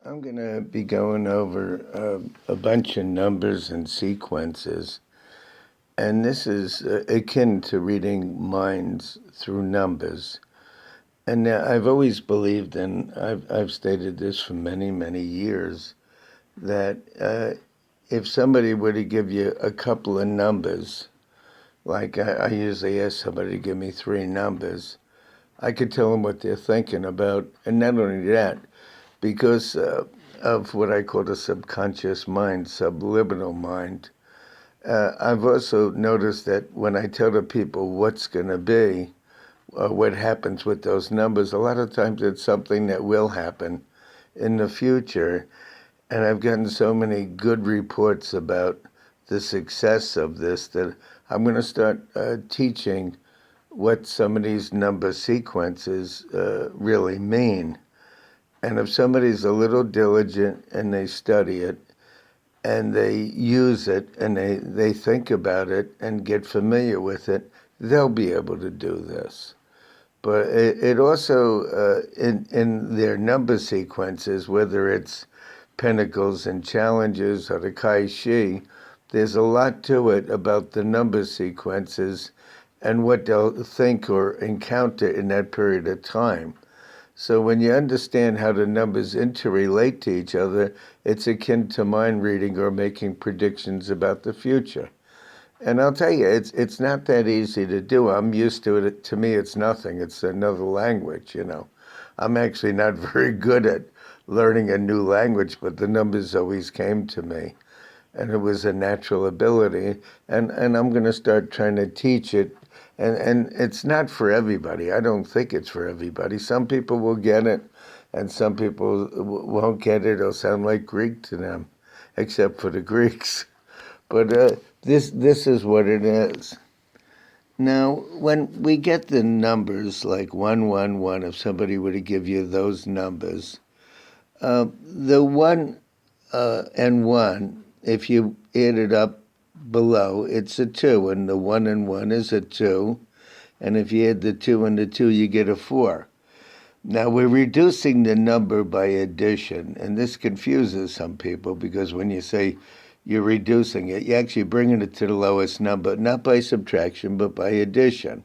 I'm going to be going over a bunch of numbers and sequences, and this is akin to reading minds through numbers. And I've always believed, and I've stated this for many, many years, that if somebody were to give you a couple of numbers, like I usually ask somebody to give me three numbers, I could tell them what they're thinking about, and not only that, because of what I call the subconscious mind, subliminal mind. I've also noticed that when I tell the people what's going to be, or what happens with those numbers, a lot of times it's something that will happen in the future. And I've gotten so many good reports about the success of this that I'm going to start teaching what some of these number sequences really mean. And if somebody's a little diligent and they study it and they use it and they think about it and get familiar with it, they'll be able to do this. But it also, in their number sequences, whether it's Pentacles and Challenges or the Kai Shi, there's a lot to it about the number sequences and what they'll think or encounter in that period of time. So when you understand how the numbers interrelate to each other, it's akin to mind reading or making predictions about the future. And I'll tell you, it's not that easy to do. I'm used to it. To me, it's nothing. It's another language. I'm actually not very good at learning a new language, but the numbers always came to me. And it was a natural ability. And I'm going to start trying to teach it. And it's not for everybody. I don't think it's for everybody. Some people will get it, and some people won't get it. It'll sound like Greek to them, except for the Greeks. But this is what it is. Now, when we get the numbers like 111, if somebody were to give you those numbers, the 1 and 1, if you add it up below, it's a 2, and the 1 and 1 is a 2. And if you add the 2 and the 2, you get a 4. Now, we're reducing the number by addition, and this confuses some people because when you say you're reducing it, you're actually bringing it to the lowest number, not by subtraction, but by addition.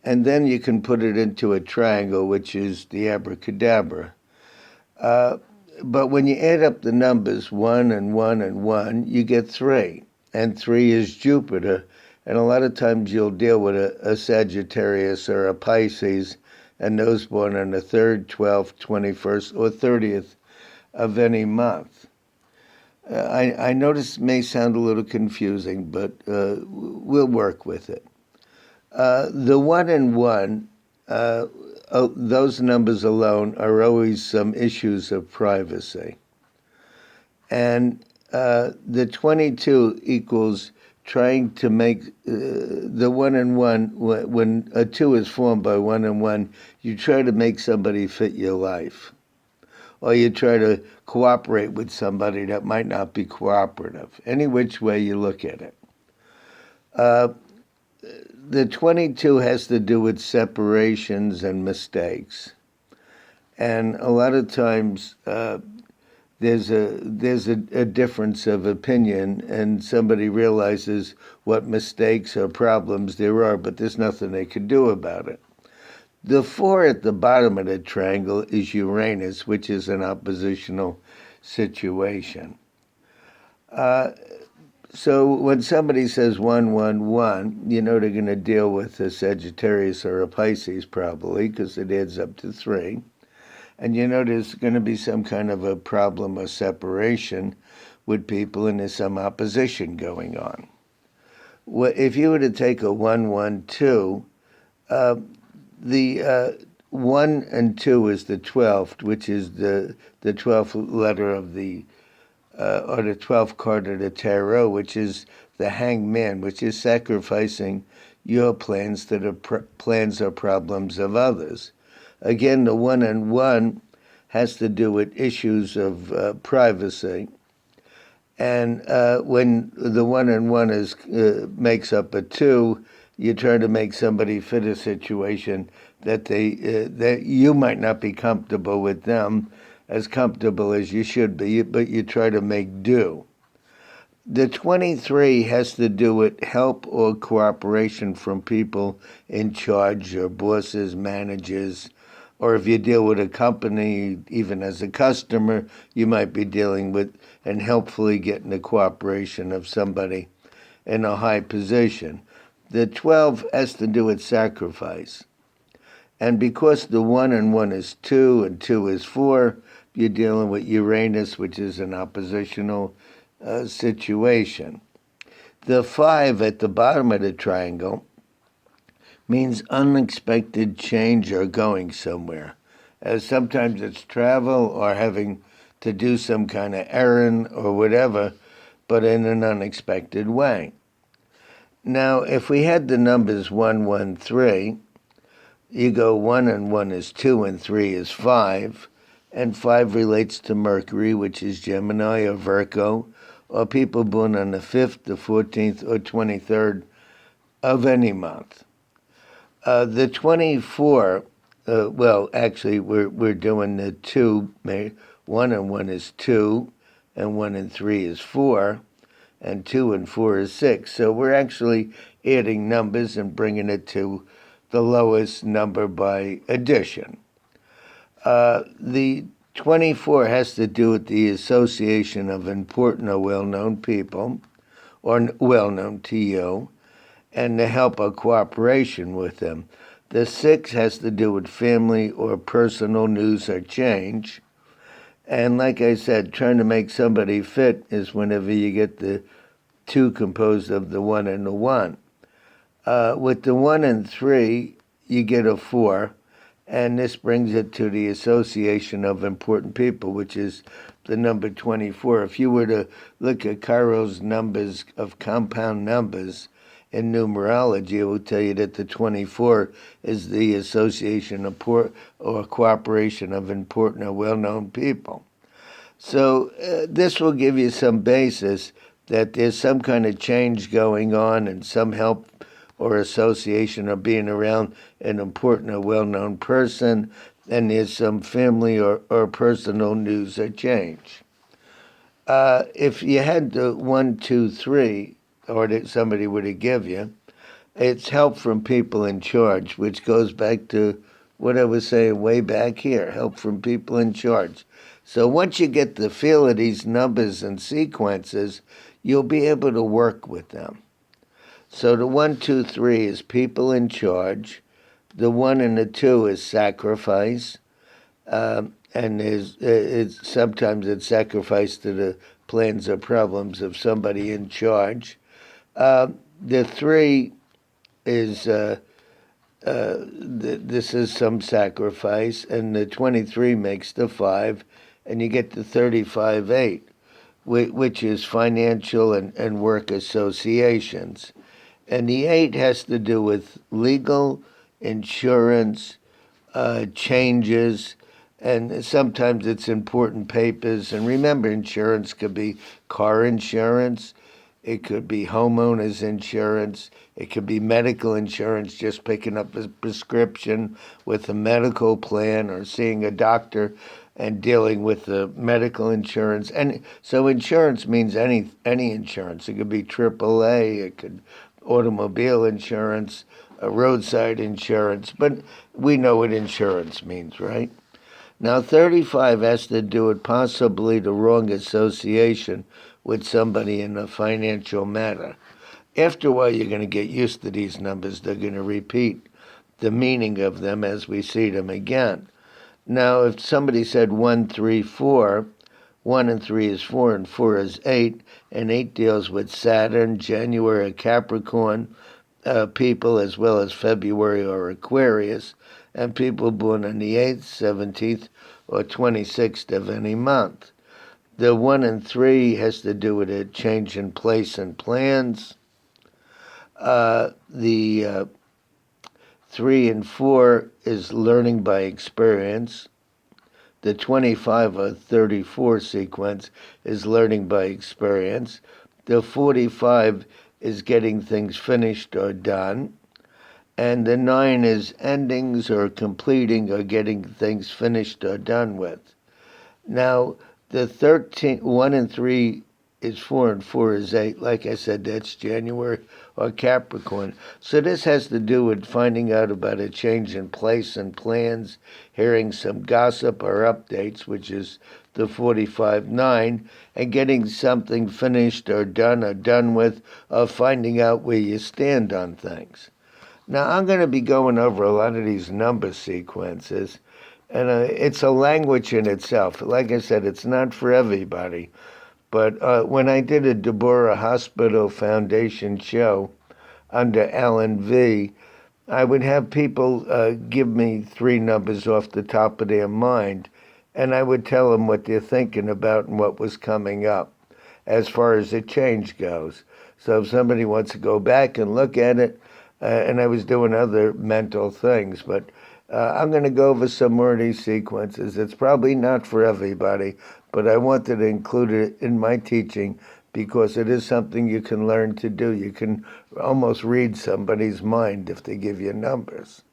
And then you can put it into a triangle, which is the abracadabra. But when you add up the numbers, 1 and 1 and 1, you get 3. And 3 is Jupiter. And a lot of times you'll deal with a Sagittarius or a Pisces, and those born on the 3rd, 12th, 21st, or 30th of any month. I know this may sound a little confusing, but we'll work with it. The 1 and 1, those numbers alone are always some issues of privacy. And the 22 equals trying to make the 1 and 1, when a 2 is formed by 1 and 1, you try to make somebody fit your life. Or you try to cooperate with somebody that might not be cooperative, any which way you look at it. The 22 has to do with separations and mistakes. And a lot of times there's a difference of opinion, and somebody realizes what mistakes or problems there are, but there's nothing they can do about it. The 4 at the bottom of the triangle is Uranus, which is an oppositional situation. So when somebody says 111, you know they're going to deal with a Sagittarius or a Pisces probably, because it adds up to 3. And you know there's going to be some kind of a problem or separation with people, and there's some opposition going on. Well, if you were to take a 112, the 1 and 2 is the 12th, which is the 12th letter of the, or the 12th card of the tarot, which is the Hanged Man, which is sacrificing your plans to the plans or problems of others. Again, the 1 and 1 has to do with issues of privacy. And when the 1 and 1 is makes up a 2, you try to make somebody fit a situation that that you might not be comfortable with them, as comfortable as you should be, but you try to make do. The 23 has to do with help or cooperation from people in charge or bosses, managers, or if you deal with a company, even as a customer, you might be dealing with and helpfully getting the cooperation of somebody in a high position. The 12 has to do with sacrifice. And because the 1 and 1 is 2 and 2 is 4, you're dealing with Uranus, which is an oppositional situation. The 5 at the bottom of the triangle means unexpected change or going somewhere. Sometimes it's travel or having to do some kind of errand or whatever, but in an unexpected way. Now, if we had the numbers 1, 1, 3, you go 1 and 1 is 2 and 3 is 5, and 5 relates to Mercury, which is Gemini or Virgo, or people born on the 5th, the 14th, or 23rd of any month. The 24, well, actually, we're doing the 2. 1 and 1 is 2, and 1 and 3 is 4, and 2 and 4 is 6. So we're actually adding numbers and bringing it to the lowest number by addition. The 24 has to do with the association of important or well-known people, or well-known to you, and the help or cooperation with them. The 6 has to do with family or personal news or change. And like I said, trying to make somebody fit is whenever you get the 2 composed of the 1 and the 1. With the 1 and 3, you get a 4, and this brings it to the association of important people, which is the number 24. If you were to look at Cairo's numbers of compound numbers in numerology, it will tell you that the 24 is the association of or cooperation of important or well-known people. So this will give you some basis that there's some kind of change going on and some help or association of being around an important or well-known person, and there's some family or personal news or change. If you had the 1, 2, 3, or that somebody were to give you, it's help from people in charge, which goes back to what I was saying way back here, help from people in charge. So once you get the feel of these numbers and sequences, you'll be able to work with them. So the 1, 2, 3 is people in charge. The 1 and the 2 is sacrifice, and sometimes it's sacrifice to the plans or problems of somebody in charge. The 3 is this is some sacrifice, and the 23 makes the 5, and you get the 35-8, which is financial and work associations. And the 8 has to do with legal, insurance, changes, and sometimes it's important papers. And remember, insurance could be car insurance, it could be homeowners insurance, it could be medical insurance, just picking up a prescription with a medical plan or seeing a doctor and dealing with the medical insurance. And so insurance means any insurance. It could be AAA, it could automobile insurance, roadside insurance, but we know what insurance means, right? Now, 35 has to do with possibly the wrong association with somebody in a financial matter. After a while, you're going to get used to these numbers. They're going to repeat the meaning of them as we see them again. Now, if somebody said 1, 3, 4, 1 and 3 is 4, and 4 is 8, and 8 deals with Saturn, January, Capricorn people, as well as February or Aquarius, and people born on the 8th, 17th, or 26th of any month. The 1 and 3 has to do with a change in place and plans. The 3 and 4 is learning by experience. The 25 or 34 sequence is learning by experience. The 45 is getting things finished or done. And the 9 is endings or completing or getting things finished or done with. Now, the 13, 1 and 3 is 4 and 4 is 8. Like I said, that's January or Capricorn. So this has to do with finding out about a change in place and plans, hearing some gossip or updates, which is the 45-9, and getting something finished or done with, or finding out where you stand on things. Now, I'm going to be going over a lot of these number sequences, and it's a language in itself. Like I said, it's not for everybody. But when I did a Deborah Hospital Foundation show under Alan Vee, I would have people give me three numbers off the top of their mind, and I would tell them what they're thinking about and what was coming up as far as the change goes. So if somebody wants to go back and look at it, and I was doing other mental things, but I'm going to go over some more of these sequences. It's probably not for everybody, but I wanted to include it in my teaching because it is something you can learn to do. You can almost read somebody's mind if they give you numbers.